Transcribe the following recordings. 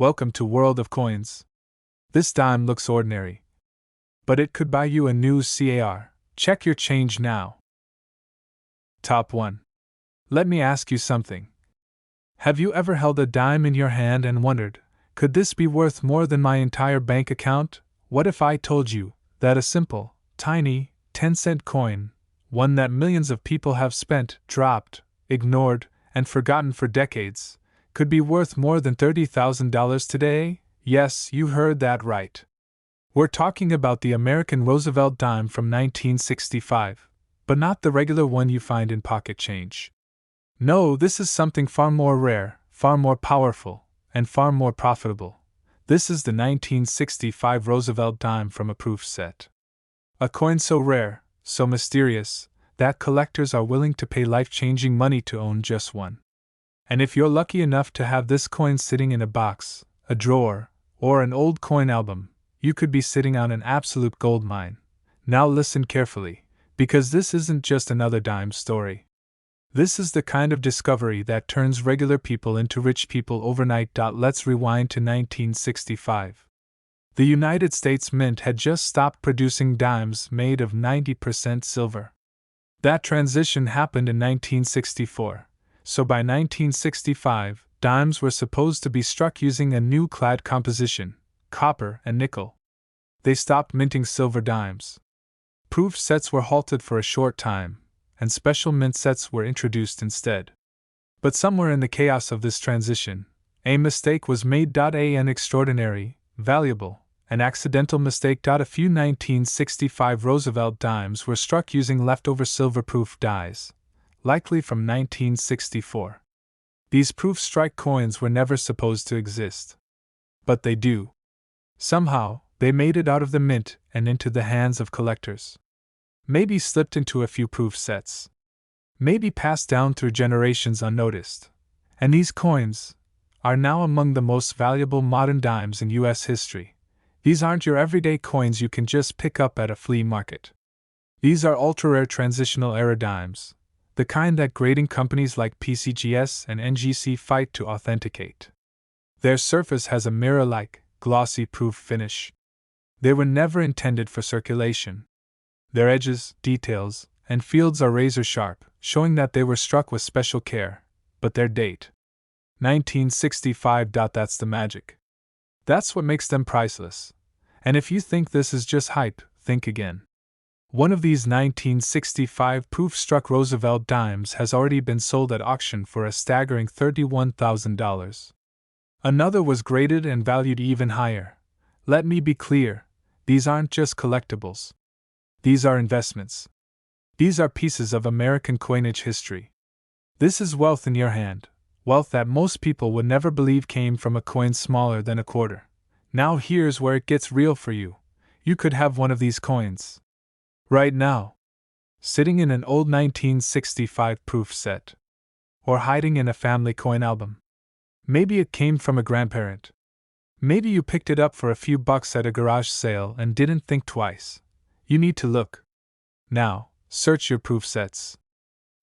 Welcome to World of Coins. This dime looks ordinary, but it could buy you a new car. Check your change now. Top 1. Let me ask you something. Have you ever held a dime in your hand and wondered, could this be worth more than my entire bank account? What if I told you that a simple, tiny, 10-cent coin, one that millions of people have spent, dropped, ignored, and forgotten for decades, could be worth more than $30,000 today? Yes, you heard that right. We're talking about the American Roosevelt dime from 1965, but not the regular one you find in pocket change. No, this is something far more rare, far more powerful, and far more profitable. This is the 1965 Roosevelt dime from a proof set. A coin so rare, so mysterious, that collectors are willing to pay life-changing money to own just one. And if you're lucky enough to have this coin sitting in a box, a drawer, or an old coin album, you could be sitting on an absolute gold mine. Now listen carefully, because this isn't just another dime story. This is the kind of discovery that turns regular people into rich people overnight. Let's rewind to 1965. The United States Mint had just stopped producing dimes made of 90% silver. That transition happened in 1964. So by 1965, dimes were supposed to be struck using a new clad composition, copper and nickel. They stopped minting silver dimes. Proof sets were halted for a short time, and special mint sets were introduced instead. But somewhere in the chaos of this transition, a mistake was made. An extraordinary, valuable, and accidental mistake. A few 1965 Roosevelt dimes were struck using leftover silver-proof dies, likely from 1964. These proof strike coins were never supposed to exist. But they do. Somehow, they made it out of the mint and into the hands of collectors. Maybe slipped into a few proof sets. Maybe passed down through generations unnoticed. And these coins are now among the most valuable modern dimes in U.S. history. These aren't your everyday coins you can just pick up at a flea market. These are ultra-rare transitional era dimes, the kind that grading companies like PCGS and NGC fight to authenticate. Their surface has a mirror-like, glossy proof finish. They were never intended for circulation. Their edges, details, and fields are razor-sharp, showing that they were struck with special care. But their date? 1965. That's the magic. That's what makes them priceless. And if you think this is just hype, think again. One of these 1965 proof-struck Roosevelt dimes has already been sold at auction for a staggering $31,000. Another was graded and valued even higher. Let me be clear, these aren't just collectibles. These are investments. These are pieces of American coinage history. This is wealth in your hand, wealth that most people would never believe came from a coin smaller than a quarter. Now here's where it gets real for you. You could have one of these coins right now, sitting in an old 1965 proof set, or hiding in a family coin album. Maybe it came from a grandparent. Maybe you picked it up for a few bucks at a garage sale and didn't think twice. You need to look. Now, search your proof sets.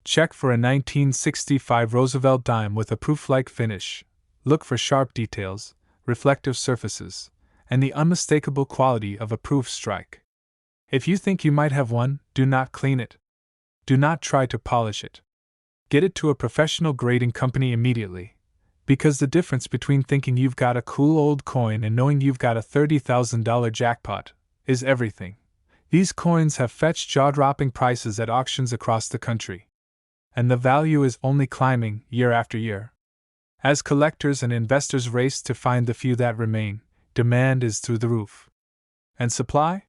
Check for a 1965 Roosevelt dime with a proof-like finish. Look for sharp details, reflective surfaces, and the unmistakable quality of a proof strike. If you think you might have one, do not clean it. Do not try to polish it. Get it to a professional grading company immediately. Because the difference between thinking you've got a cool old coin and knowing you've got a $30,000 jackpot is everything. These coins have fetched jaw-dropping prices at auctions across the country. And the value is only climbing year after year. As collectors and investors race to find the few that remain, demand is through the roof. And supply?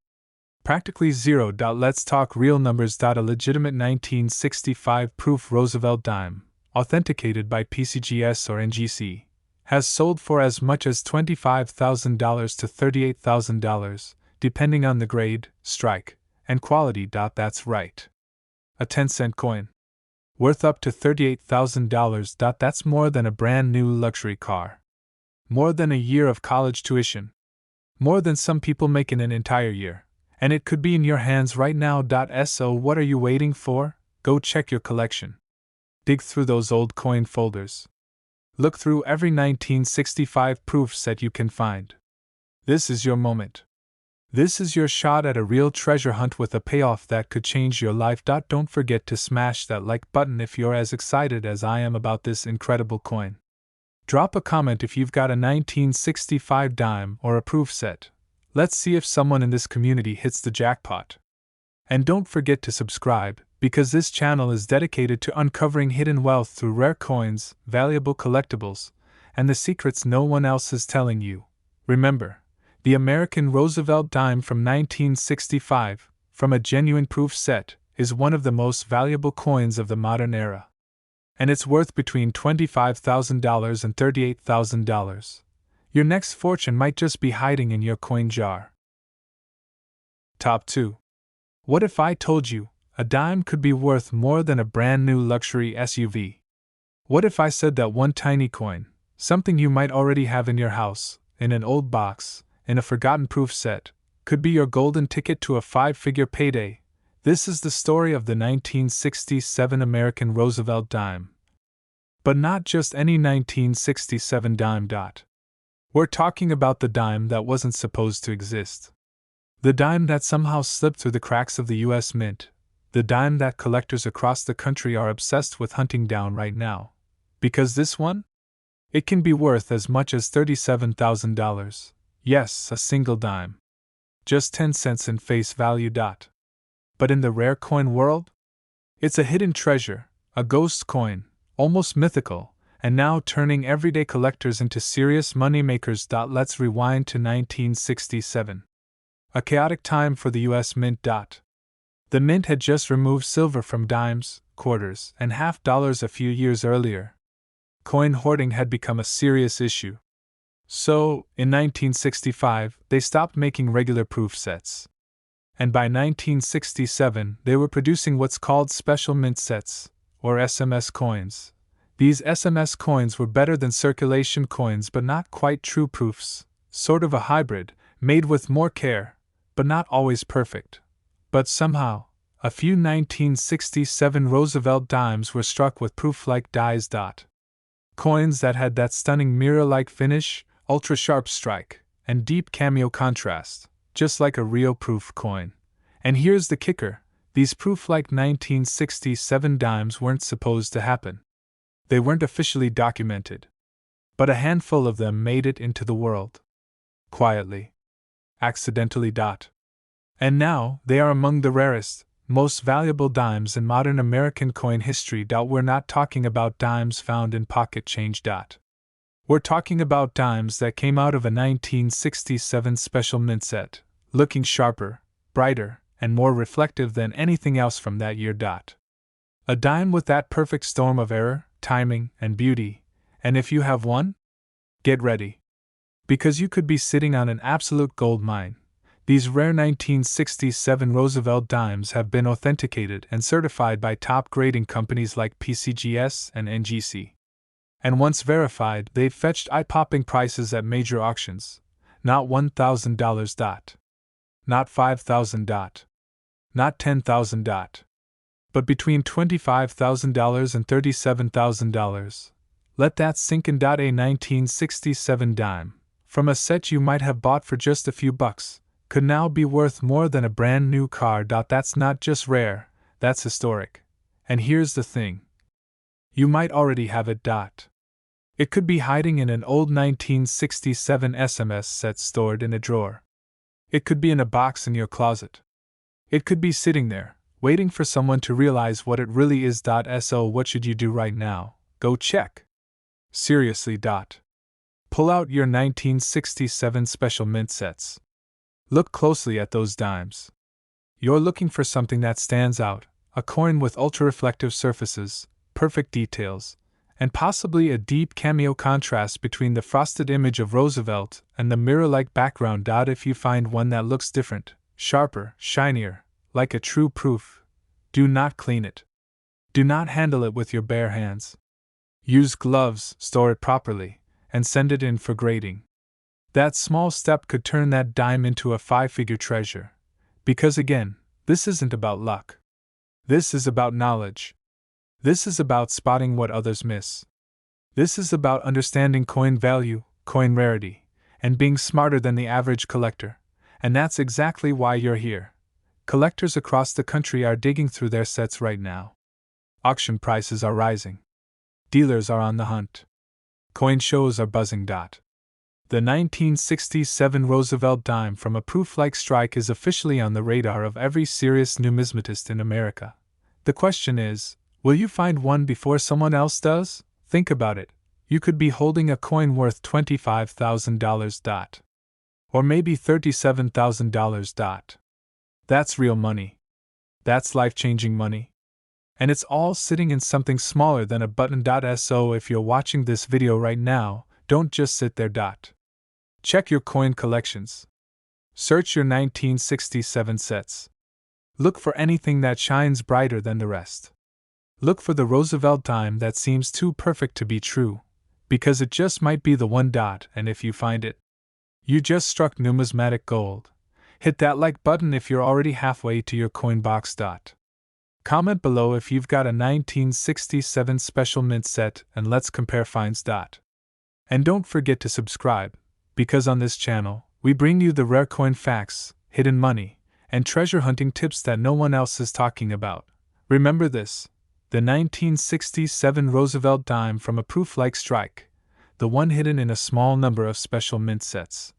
Practically zero. Let's talk real numbers. A legitimate 1965 proof Roosevelt dime, authenticated by PCGS or NGC, has sold for as much as $25,000 to $38,000, depending on the grade, strike, and quality. That's right. A 10-cent coin, worth up to $38,000. That's more than a brand new luxury car. More than a year of college tuition. More than some people make in an entire year. And it could be in your hands right now. So what are you waiting for? Go check your collection. Dig through those old coin folders. Look through every 1965 proof set you can find. This is your moment. This is your shot at a real treasure hunt with a payoff that could change your life. Don't forget to smash that like button if you're as excited as I am about this incredible coin. Drop a comment if you've got a 1965 dime or a proof set. Let's see if someone in this community hits the jackpot. And don't forget to subscribe, because this channel is dedicated to uncovering hidden wealth through rare coins, valuable collectibles, and the secrets no one else is telling you. Remember, the American Roosevelt dime from 1965, from a genuine proof set, is one of the most valuable coins of the modern era. And it's worth between $25,000 and $38,000. Your next fortune might just be hiding in your coin jar. Top 2. What if I told you a dime could be worth more than a brand new luxury SUV? What if I said that one tiny coin, something you might already have in your house, in an old box, in a forgotten proof set, could be your golden ticket to a 5-figure payday? This is the story of the 1967 American Roosevelt dime. But not just any 1967 dime. We're talking about the dime that wasn't supposed to exist. The dime that somehow slipped through the cracks of the U.S. Mint. The dime that collectors across the country are obsessed with hunting down right now. Because this one? It can be worth as much as $37,000. Yes, a single dime. Just 10 cents in face value. But in the rare coin world? It's a hidden treasure, a ghost coin, almost mythical, and now turning everyday collectors into serious moneymakers. Let's rewind to 1967. A chaotic time for the U.S. Mint. The Mint had just removed silver from dimes, quarters, and half dollars a few years earlier. Coin hoarding had become a serious issue. So, in 1965, they stopped making regular proof sets. And by 1967, they were producing what's called special mint sets, or SMS coins. These SMS coins were better than circulation coins but not quite true proofs, sort of a hybrid, made with more care, but not always perfect. But somehow, a few 1967 Roosevelt dimes were struck with proof-like dies. Coins that had that stunning mirror-like finish, ultra-sharp strike, and deep cameo contrast, just like a real proof coin. And here's the kicker, these proof-like 1967 dimes weren't supposed to happen. They weren't officially documented. But a handful of them made it into the world. Quietly. Accidentally. And now, they are among the rarest, most valuable dimes in modern American coin history. We're not talking about dimes found in pocket change. We're talking about dimes that came out of a 1967 special mint set, looking sharper, brighter, and more reflective than anything else from that year. A dime with that perfect storm of error, timing, and beauty, and if you have one, get ready. Because you could be sitting on an absolute gold mine. These rare 1967 Roosevelt dimes have been authenticated and certified by top grading companies like PCGS and NGC. And once verified, they've fetched eye-popping prices at major auctions. Not $1,000. Not $5,000. Not $10,000. But between $25,000 and $37,000. Let that sink in. A 1967 dime, from a set you might have bought for just a few bucks, could now be worth more than a brand new car. That's not just rare, that's historic. And here's the thing. You might already have it. It could be hiding in an old 1967 SMS set stored in a drawer. It could be in a box in your closet. It could be sitting there, waiting for someone to realize what it really is. So what should you do right now? Go check. Seriously. Pull out your 1967 special mint sets. Look closely at those dimes. You're looking for something that stands out, a coin with ultra-reflective surfaces, perfect details, and possibly a deep cameo contrast between the frosted image of Roosevelt and the mirror-like background. If you find one that looks different, sharper, shinier, like a true proof, do not clean it. Do not handle it with your bare hands. Use gloves, store it properly, and send it in for grading. That small step could turn that dime into a 5-figure treasure. Because again, this isn't about luck. This is about knowledge. This is about spotting what others miss. This is about understanding coin value, coin rarity, and being smarter than the average collector, and that's exactly why you're here. Collectors across the country are digging through their sets right now. Auction prices are rising. Dealers are on the hunt. Coin shows are buzzing. The 1967 Roosevelt dime from a proof-like strike is officially on the radar of every serious numismatist in America. The question is, will you find one before someone else does? Think about it. You could be holding a coin worth $25,000. Or maybe $37,000. That's real money. That's life-changing money. And it's all sitting in something smaller than a button. So if you're watching this video right now, don't just sit there. Check your coin collections. Search your 1967 sets. Look for anything that shines brighter than the rest. Look for the Roosevelt dime that seems too perfect to be true, because it just might be the one. And if you find it, you just struck numismatic gold. Hit that like button if you're already halfway to your coin box. Comment below if you've got a 1967 special mint set and let's compare finds. And don't forget to subscribe, because on this channel, we bring you the rare coin facts, hidden money, and treasure hunting tips that no one else is talking about. Remember this: the 1967 Roosevelt dime from a proof-like strike, the one hidden in a small number of special mint sets,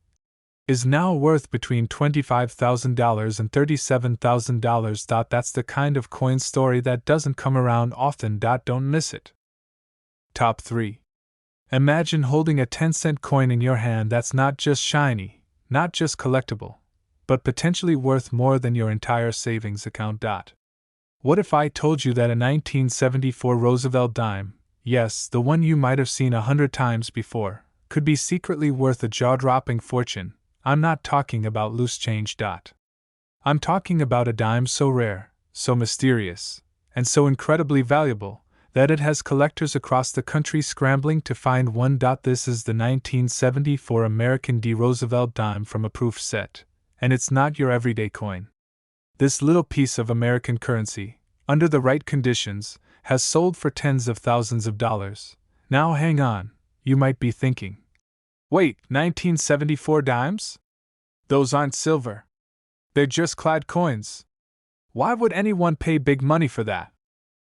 is now worth between $25,000 and $37,000. That's the kind of coin story that doesn't come around often. Don't miss it. Top 3. Imagine holding a 10-cent coin in your hand that's not just shiny, not just collectible, but potentially worth more than your entire savings account. What if I told you that a 1974 Roosevelt dime, yes, the one you might have seen 100 times before, could be secretly worth a jaw-dropping fortune? I'm not talking about loose change. I'm talking about a dime so rare, so mysterious, and so incredibly valuable that it has collectors across the country scrambling to find one. This is the 1974 American D. Roosevelt dime from a proof set, and it's not your everyday coin. This little piece of American currency, under the right conditions, has sold for tens of thousands of dollars. Now hang on, you might be thinking. Wait, 1974 dimes? Those aren't silver. They're just clad coins. Why would anyone pay big money for that?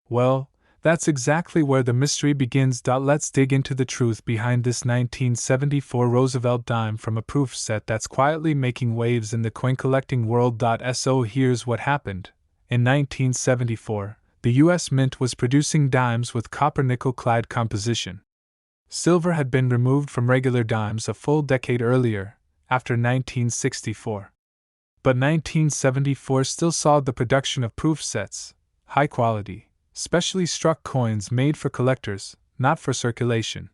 Well, that's exactly where the mystery begins. Let's dig into the truth behind this 1974 Roosevelt dime from a proof set that's quietly making waves in the coin collecting world. So here's what happened. In 1974, the U.S. Mint was producing dimes with copper-nickel clad composition. Silver had been removed from regular dimes a full decade earlier, after 1964. But 1974 still saw the production of proof sets, high quality, specially struck coins made for collectors, not for circulation.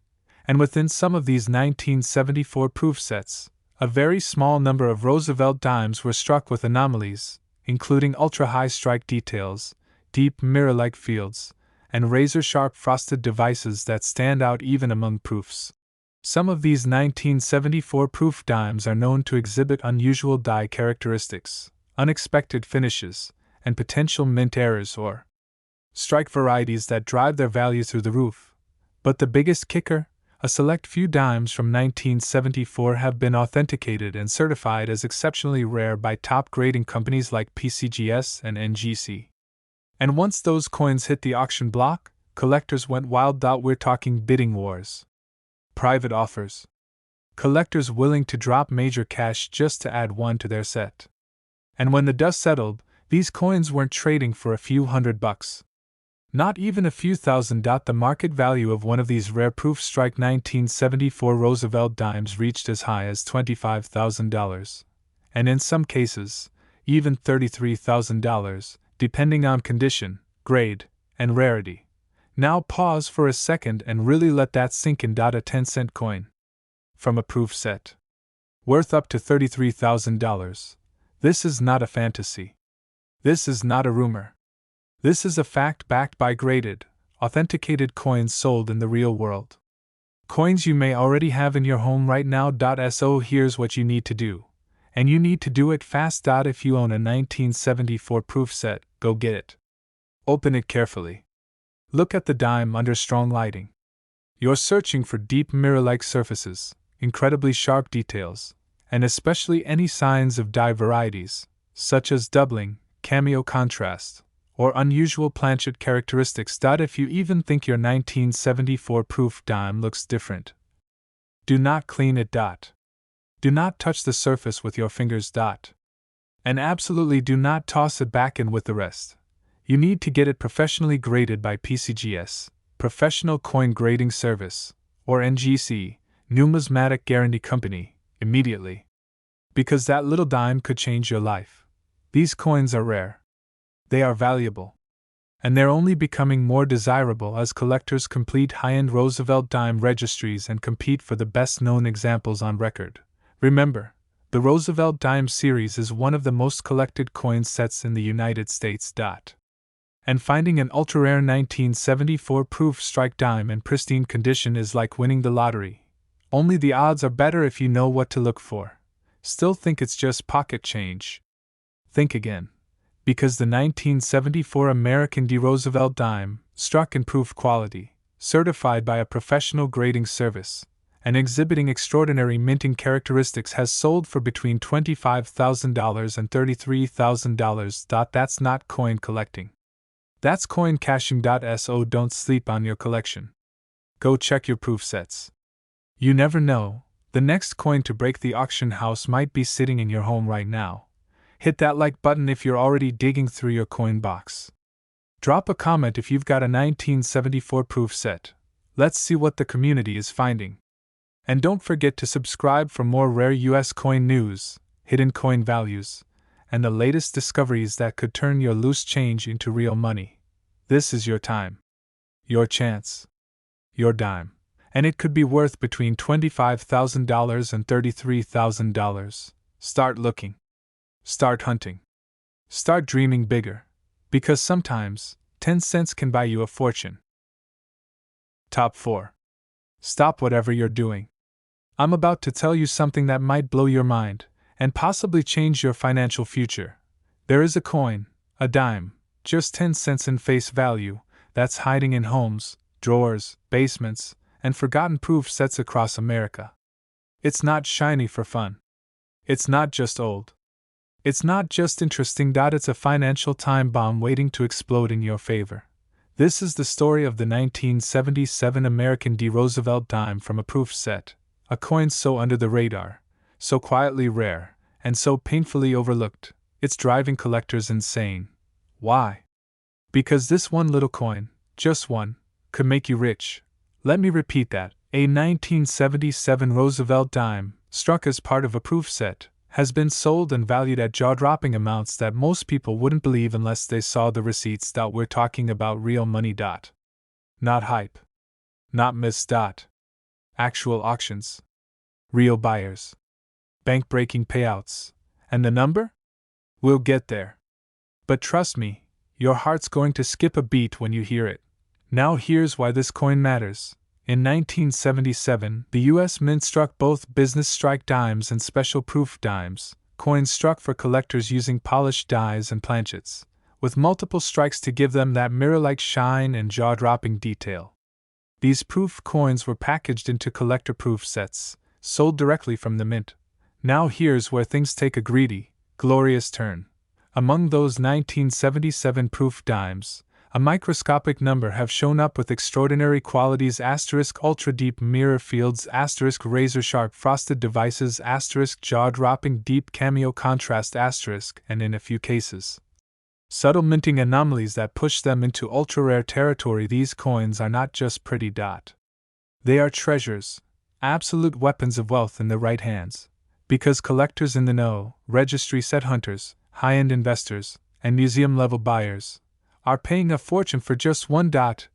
And within some of these 1974 proof sets, a very small number of Roosevelt dimes were struck with anomalies, including ultra-high strike details, deep mirror-like fields, and razor-sharp frosted devices that stand out even among proofs. Some of these 1974 proof dimes are known to exhibit unusual die characteristics, unexpected finishes, and potential mint errors or strike varieties that drive their value through the roof. But the biggest kicker? A select few dimes from 1974 have been authenticated and certified as exceptionally rare by top grading companies like PCGS and NGC. And once those coins hit the auction block, collectors went wild. We're talking bidding wars, private offers, collectors willing to drop major cash just to add one to their set. And when the dust settled, these coins weren't trading for a few $100. Not even a few thousand. The market value of one of these rare proof strike 1974 Roosevelt dimes reached as high as $25,000, and in some cases, even $33,000, depending on condition, grade, and rarity. Now pause for a second and really let that sink in. A 10-cent coin from a proof set, worth up to $33,000. This is not a fantasy. This is not a rumor. This is a fact backed by graded, authenticated coins sold in the real world. Coins you may already have in your home right now. So here's what you need to do. And you need to do it fast. If you own a 1974 proof set, go get it. Open it carefully. Look at the dime under strong lighting. You're searching for deep mirror-like surfaces, incredibly sharp details, and especially any signs of dye varieties, such as doubling, cameo contrast, or unusual planchet characteristics. If you even think your 1974 proof dime looks different, do not clean it. Do not touch the surface with your fingers. And absolutely do not toss it back in with the rest. You need to get it professionally graded by PCGS, Professional Coin Grading Service, or NGC, Numismatic Guarantee Company, immediately. Because that little dime could change your life. These coins are rare. They are valuable. And they're only becoming more desirable as collectors complete high-end Roosevelt dime registries and compete for the best-known examples on record. Remember, the Roosevelt dime series is one of the most collected coin sets in the United States. And finding an ultra-rare 1974 proof strike dime in pristine condition is like winning the lottery. Only the odds are better if you know what to look for. Still think it's just pocket change? Think again. Because the 1974 American D. Roosevelt dime, struck in proof quality, certified by a professional grading service, and exhibiting extraordinary minting characteristics, has sold for between $25,000 and $33,000. That's not coin collecting. That's coin cashing. So don't sleep on your collection. Go check your proof sets. You never know, the next coin to break the auction house might be sitting in your home right now. Hit that like button if you're already digging through your coin box. Drop a comment if you've got a 1974 proof set. Let's see what the community is finding. And don't forget to subscribe for more rare U.S. coin news, hidden coin values, and the latest discoveries that could turn your loose change into real money. This is your time. Your chance. Your dime. And it could be worth between $25,000 and $33,000. Start looking. Start hunting. Start dreaming bigger. Because sometimes, 10 cents can buy you a fortune. Top 4. Stop whatever you're doing. I'm about to tell you something that might blow your mind, and possibly change your financial future. There is a coin, a dime, just 10 cents in face value, that's hiding in homes, drawers, basements, and forgotten proof sets across America. It's not shiny for fun. It's not just old. It's not just interesting. It's a financial time bomb waiting to explode in your favor. This is the story of the 1977 American D. Roosevelt dime from a proof set, a coin so under the radar, so quietly rare, and so painfully overlooked, it's driving collectors insane. Why? Because this one little coin, just one, could make you rich. Let me repeat that. A 1977 Roosevelt dime, struck as part of a proof set, has been sold and valued at jaw-dropping amounts that most people wouldn't believe unless they saw the receipts. We're talking about real money. Not hype. Not myths. Actual auctions. Real buyers. Bank-breaking payouts. And the number? We'll get there. But trust me, your heart's going to skip a beat when you hear it. Now here's why this coin matters. In 1977, the U.S. Mint struck both business strike dimes and special proof dimes, coins struck for collectors using polished dies and planchets, with multiple strikes to give them that mirror-like shine and jaw-dropping detail. These proof coins were packaged into collector proof sets, sold directly from the mint. Now here's where things take a greedy, glorious turn. Among those 1977 proof dimes, a microscopic number have shown up with extraordinary qualities: ultra deep mirror fields, razor sharp frosted devices, jaw-dropping deep cameo contrast, and in a few cases, subtle minting anomalies that push them into ultra-rare territory. These coins are not just pretty. They are treasures, absolute weapons of wealth in the right hands. Because collectors in the know, registry set hunters, high-end investors, and museum-level buyers are paying a fortune for just one.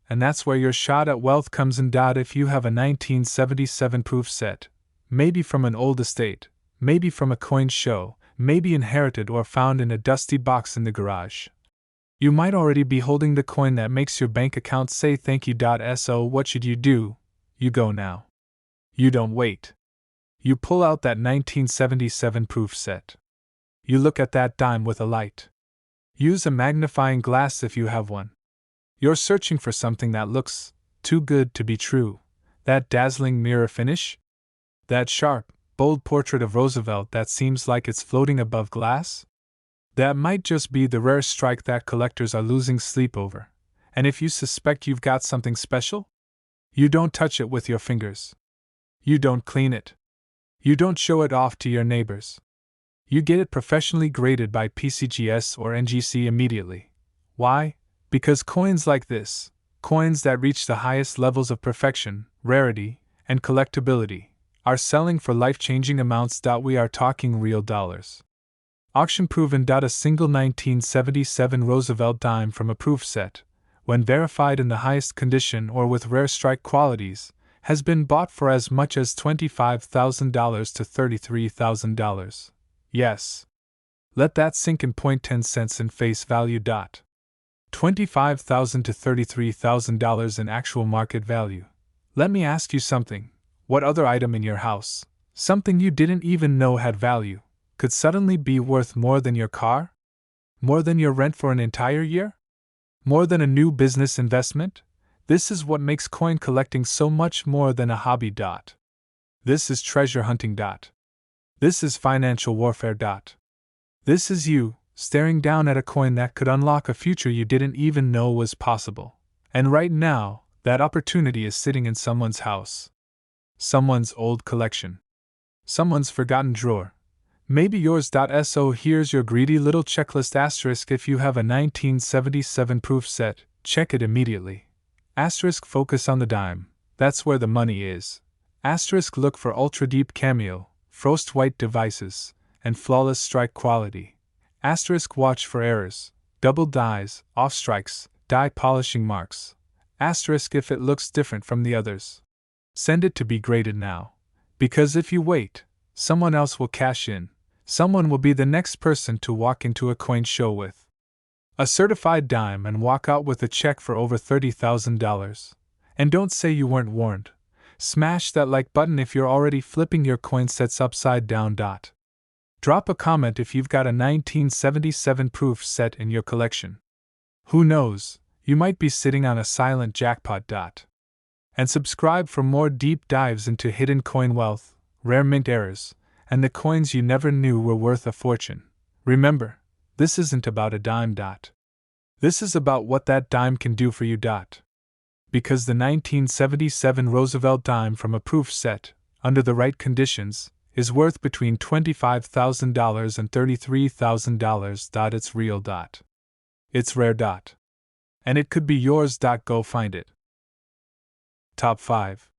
And that's where your shot at wealth comes in. If you have a 1977 proof set, maybe from an old estate, maybe from a coin show, maybe inherited or found in a dusty box in the garage, you might already be holding the coin that makes your bank account say thank you. So what should you do? You go now. You don't wait. You pull out that 1977 proof set. You look at that dime with a light. Use a magnifying glass if you have one. You're searching for something that looks too good to be true. That dazzling mirror finish? That sharp, bold portrait of Roosevelt that seems like it's floating above glass? That might just be the rare strike that collectors are losing sleep over. And if you suspect you've got something special, you don't touch it with your fingers. You don't clean it. You don't show it off to your neighbors. You get it professionally graded by PCGS or NGC immediately. Why? Because coins like this, coins that reach the highest levels of perfection, rarity, and collectability, are selling for life-changing amounts. We are talking real dollars. Auction proven. A single 1977 Roosevelt dime from a proof set, when verified in the highest condition or with rare strike qualities, has been bought for as much as $25,000 to $33,000. Yes. Let that sink in. 10 cents in face value. $25,000 to $33,000 in actual market value. Let me ask you something. What other item in your house, something you didn't even know had value, could suddenly be worth more than your car? More than your rent for an entire year? More than a new business investment? This is what makes coin collecting so much more than a hobby. This is treasure hunting. This is financial warfare. This is you, staring down at a coin that could unlock a future you didn't even know was possible. And right now, that opportunity is sitting in someone's house. Someone's old collection. Someone's forgotten drawer. Maybe yours. So here's your greedy little checklist. Asterisk if you have a 1977 proof set, check it immediately. Asterisk focus on the dime, that's where the money is. Asterisk look for ultra-deep cameo, frost white devices, and flawless strike quality. Asterisk watch for errors, double dies, off strikes, die polishing marks. Asterisk if it looks different from the others, send it to be graded now. Because if you wait, someone else will cash in. Someone will be the next person to walk into a coin show with a certified dime and walk out with a check for over $30,000. And don't say you weren't warned. Smash that like button if you're already flipping your coin sets upside down. Drop a comment if you've got a 1977 proof set in your collection. Who knows, you might be sitting on a silent jackpot. And subscribe for more deep dives into hidden coin wealth, rare mint errors, and the coins you never knew were worth a fortune. Remember, this isn't about a dime. This is about what that dime can do for you. Because the 1977 Roosevelt dime from a proof set, under the right conditions, is worth between $25,000 and $33,000. It's real. It's rare. And it could be yours. Go find it. Top 5.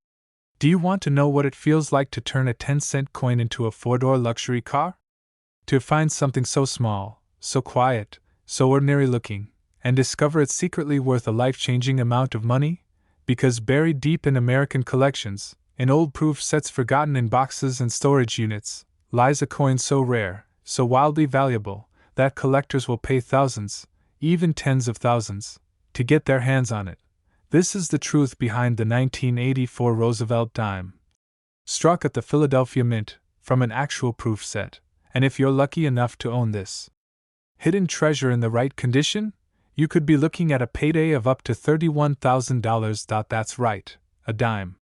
Do you want to know what it feels like to turn a 10-cent coin into a 4-door luxury car? To find something so small, so quiet, so ordinary looking, and discover it's secretly worth a life-changing amount of money? Because buried deep in American collections, in old proof sets forgotten in boxes and storage units, lies a coin so rare, so wildly valuable, that collectors will pay thousands, even tens of thousands, to get their hands on it. This is the truth behind the 1984 Roosevelt dime, struck at the Philadelphia Mint, from an actual proof set. And if you're lucky enough to own this hidden treasure in the right condition, you could be looking at a payday of up to $31,000. That's right, a dime.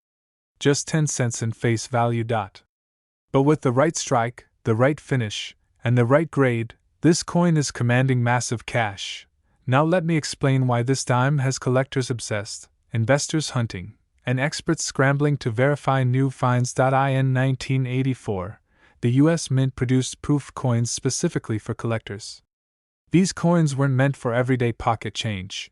Just 10 cents in face value. But with the right strike, the right finish, and the right grade, this coin is commanding massive cash. Now let me explain why this dime has collectors obsessed, investors hunting, and experts scrambling to verify new finds. In 1984, the U.S. Mint produced proof coins specifically for collectors. These coins weren't meant for everyday pocket change.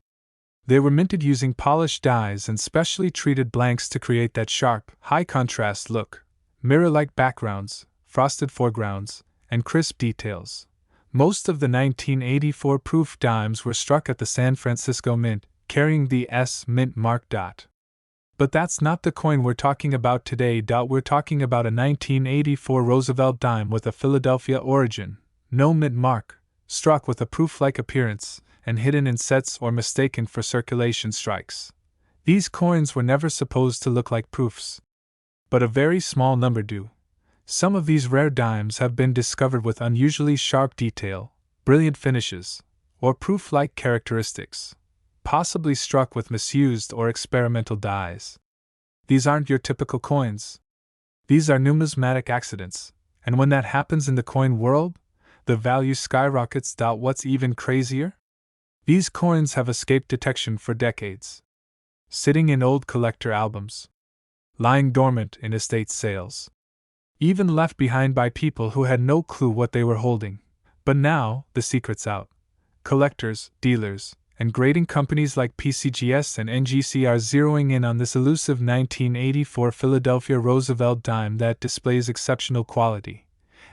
They were minted using polished dies and specially treated blanks to create that sharp, high-contrast look, mirror-like backgrounds, frosted foregrounds, and crisp details. Most of the 1984 proof dimes were struck at the San Francisco Mint, carrying the S Mint mark. But that's not the coin we're talking about today. We're talking about a 1984 Roosevelt dime with a Philadelphia origin, no mint mark, struck with a proof-like appearance, and hidden in sets or mistaken for circulation strikes. These coins were never supposed to look like proofs, but a very small number do. Some of these rare dimes have been discovered with unusually sharp detail, brilliant finishes, or proof-like characteristics, possibly struck with misused or experimental dies. These aren't your typical coins. These are numismatic accidents, and when that happens in the coin world, the value skyrockets. What's even crazier? These coins have escaped detection for decades, sitting in old collector albums, lying dormant in estate sales, even left behind by people who had no clue what they were holding. But now, the secret's out. Collectors, dealers, and grading companies like PCGS and NGC are zeroing in on this elusive 1984 Philadelphia Roosevelt dime that displays exceptional quality.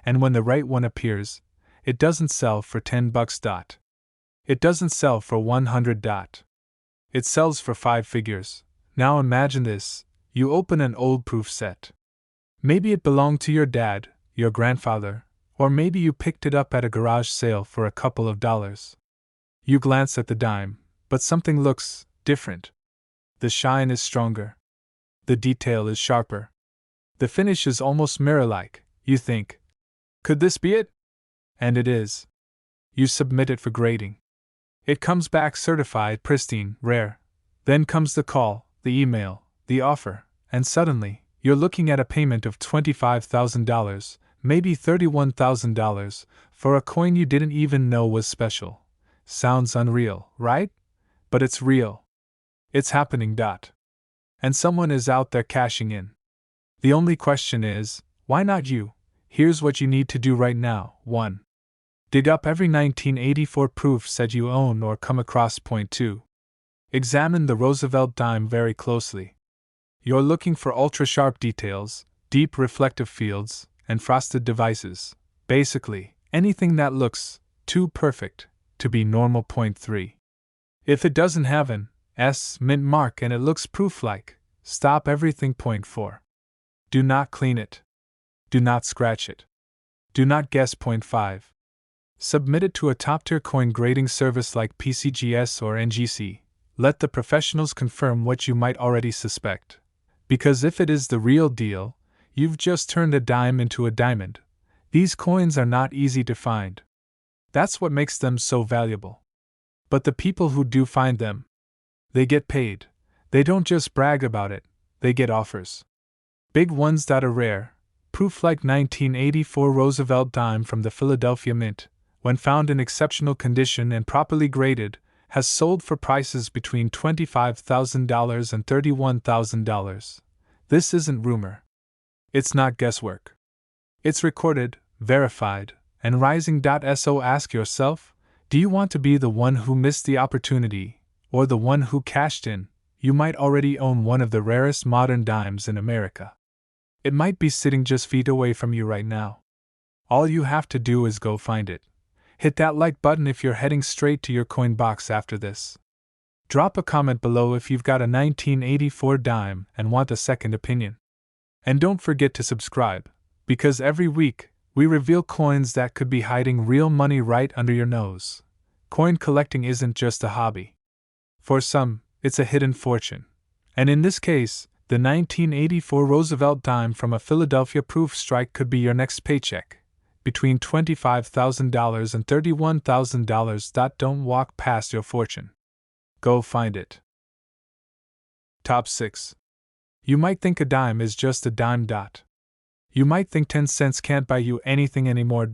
And when the right one appears, it doesn't sell for $10. It doesn't sell for $100. It sells for 5 figures. Now imagine this: you open an old proof set. Maybe it belonged to your dad, your grandfather, or maybe you picked it up at a garage sale for a couple of dollars. You glance at the dime, but something looks different. The shine is stronger. The detail is sharper. The finish is almost mirror-like. You think, could this be it? And it is. You submit it for grading. It comes back certified pristine, rare. Then comes the call, the email, the offer, and suddenly, you're looking at a payment of $25,000, maybe $31,000, for a coin you didn't even know was special. Sounds unreal, right? But it's real. It's happening. And someone is out there cashing in. The only question is, why not you? Here's what you need to do right now. 1. Dig up every 1984 proof set you own or come across. Point 2. Examine the Roosevelt dime very closely. You're looking for ultra-sharp details, deep reflective fields, and frosted devices. Basically, anything that looks too perfect to be normal. Point 3. If it doesn't have an S mint mark and it looks proof-like, stop everything. Point 4. Do not clean it. Do not scratch it. Do not guess. Point 5. Submit it to a top-tier coin grading service like PCGS or NGC. Let the professionals confirm what you might already suspect. Because if it is the real deal, you've just turned a dime into a diamond. These coins are not easy to find. That's what makes them so valuable. But the people who do find them, they get paid. They don't just brag about it, they get offers. Big ones that are rare. Proof like 1984 Roosevelt dime from the Philadelphia Mint, when found in exceptional condition and properly graded, has sold for prices between $25,000 and $31,000. This isn't rumor. It's not guesswork. It's recorded, verified, and rising. So ask yourself, do you want to be the one who missed the opportunity, or the one who cashed in? You might already own one of the rarest modern dimes in America. It might be sitting just feet away from you right now. All you have to do is go find it. Hit that like button if you're heading straight to your coin box after this. Drop a comment below if you've got a 1984 dime and want a second opinion. And don't forget to subscribe, because every week, we reveal coins that could be hiding real money right under your nose. Coin collecting isn't just a hobby. For some, it's a hidden fortune. And in this case, the 1984 Roosevelt dime from a Philadelphia proof strike could be your next paycheck. Between $25,000 and $31,000. Don't walk past your fortune. Go find it. Top 6. You might think a dime is just a dime. You might think 10 cents can't buy you anything anymore.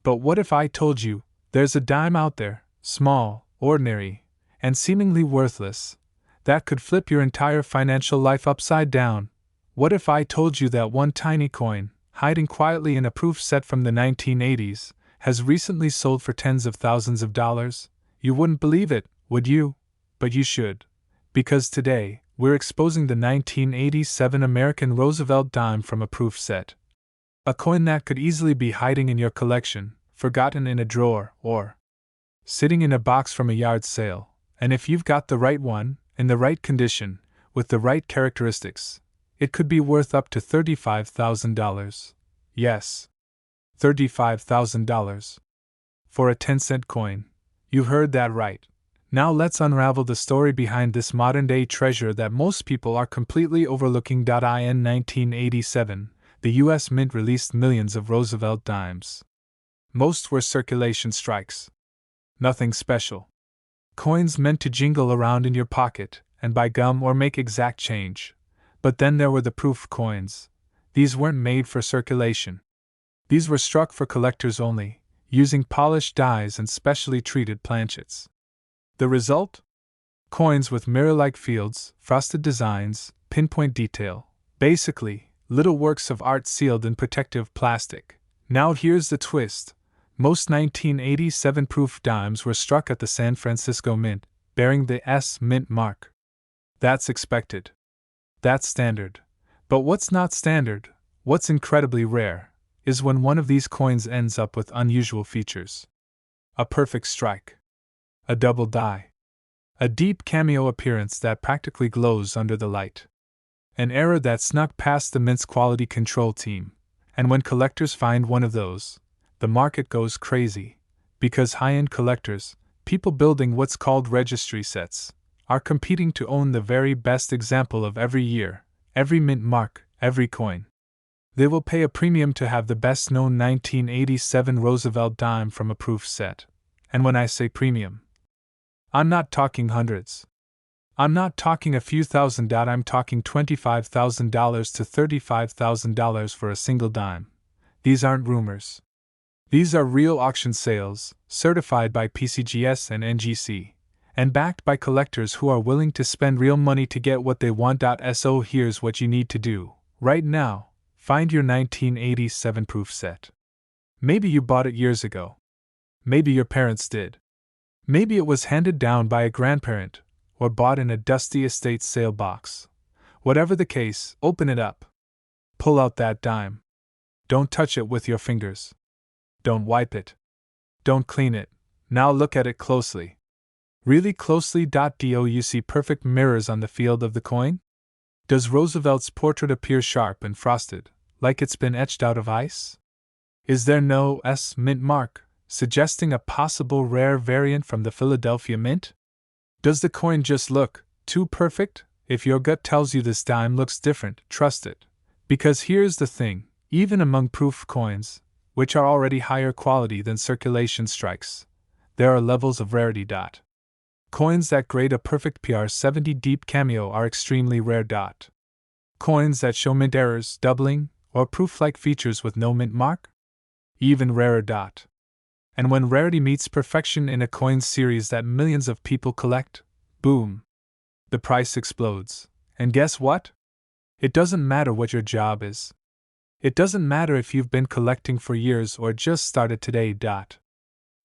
But what if I told you there's a dime out there, small, ordinary, and seemingly worthless, that could flip your entire financial life upside down? What if I told you that one tiny coin, hiding quietly in a proof set from the 1980s, has recently sold for tens of thousands of dollars? You wouldn't believe it, would you? But you should. Because today, we're exposing the 1987 American Roosevelt dime from a proof set. A coin that could easily be hiding in your collection, forgotten in a drawer, or sitting in a box from a yard sale. And if you've got the right one, in the right condition, with the right characteristics, it could be worth up to $35,000. Yes, $35,000. For a 10-cent coin. You heard that right. Now let's unravel the story behind this modern-day treasure that most people are completely overlooking. In 1987, the U.S. Mint released millions of Roosevelt dimes. Most were circulation strikes. Nothing special. Coins meant to jingle around in your pocket and buy gum or make exact change. But then there were the proof coins. These weren't made for circulation. These were struck for collectors only, using polished dies and specially treated planchets. The result? Coins with mirror-like fields, frosted designs, pinpoint detail. Basically, little works of art sealed in protective plastic. Now here's the twist. Most 1987 proof dimes were struck at the San Francisco Mint, bearing the S Mint mark. That's expected. That's standard. But what's not standard, what's incredibly rare, is when one of these coins ends up with unusual features. A perfect strike. A double die. A deep cameo appearance that practically glows under the light. An error that snuck past the Mint's quality control team. And when collectors find one of those, the market goes crazy. Because high-end collectors, people building what's called registry sets, are competing to own the very best example of every year, every Mint mark, every coin. They will pay a premium to have the best-known 1987 Roosevelt dime from a proof set. And when I say premium, I'm not talking hundreds. I'm not talking a few thousand. I'm talking $25,000 to $35,000 for a single dime. These aren't rumors. These are real auction sales, certified by PCGS and NGC, and backed by collectors who are willing to spend real money to get what they want. So here's what you need to do, right now. Find your 1987 proof set. Maybe you bought it years ago. Maybe your parents did. Maybe it was handed down by a grandparent, or bought in a dusty estate sale box. Whatever the case, open it up. Pull out that dime. Don't touch it with your fingers. Don't wipe it. Don't clean it. Now look at it closely. Really closely. Do you see perfect mirrors on the field of the coin? Does Roosevelt's portrait appear sharp and frosted, like it's been etched out of ice? Is there no S Mint mark, suggesting a possible rare variant from the Philadelphia Mint? Does the coin just look too perfect? If your gut tells you this dime looks different, trust it. Because here's the thing, even among proof coins, which are already higher quality than circulation strikes, there are levels of rarity. Coins that grade a perfect PR70 deep cameo are extremely rare. Coins that show mint errors, doubling, or proof-like features with no mint mark? Even rarer. And when rarity meets perfection in a coin series that millions of people collect, boom! The price explodes. And guess what? It doesn't matter what your job is. It doesn't matter if you've been collecting for years or just started today.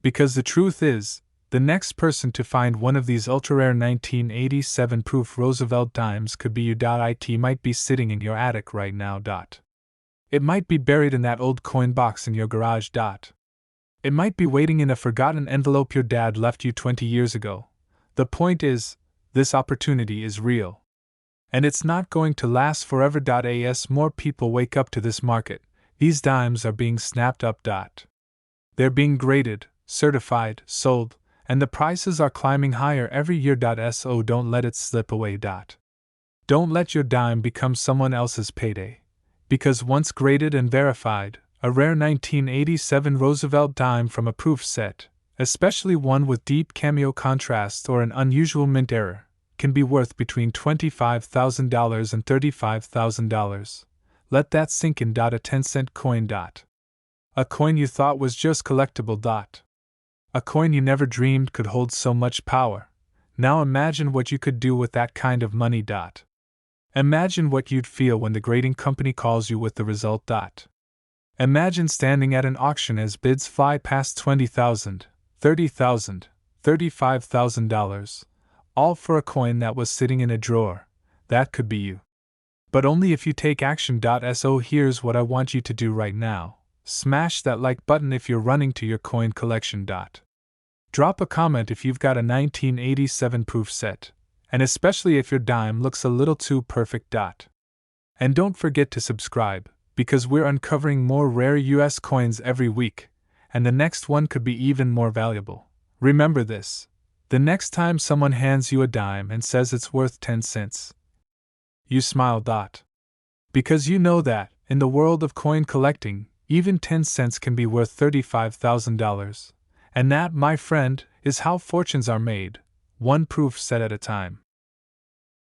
Because the truth is, the next person to find one of these ultra-rare 1987 proof Roosevelt dimes could be you. It might be sitting in your attic right now. It might be buried in that old coin box in your garage. It might be waiting in a forgotten envelope your dad left you 20 years ago. The point is, this opportunity is real. And it's not going to last forever. As more people wake up to this market, these dimes are being snapped up. They're being graded, certified, sold, and the prices are climbing higher every year. So don't let it slip away. Don't let your dime become someone else's payday. Because once graded and verified, a rare 1987 Roosevelt dime from a proof set, especially one with deep cameo contrast or an unusual mint error, can be worth between $25,000 and $35,000. Let that sink in. A 10-cent coin. A coin you thought was just collectible. A coin you never dreamed could hold so much power. Now imagine what you could do with that kind of money. Imagine what you'd feel when the grading company calls you with the result. Imagine standing at an auction as bids fly past $20,000, $30,000, $35,000, all for a coin that was sitting in a drawer. That could be you. But only if you take action. So here's what I want you to do right now. Smash that like button if you're running to your coin collection. Drop a comment if you've got a 1987 proof set, and especially if your dime looks a little too perfect. And don't forget to subscribe, because we're uncovering more rare U.S. coins every week, and the next one could be even more valuable. Remember this: the next time someone hands you a dime and says it's worth 10 cents, you smile. Because you know that, in the world of coin collecting, even 10 cents can be worth $35,000. And that, my friend, is how fortunes are made, one proof set at a time.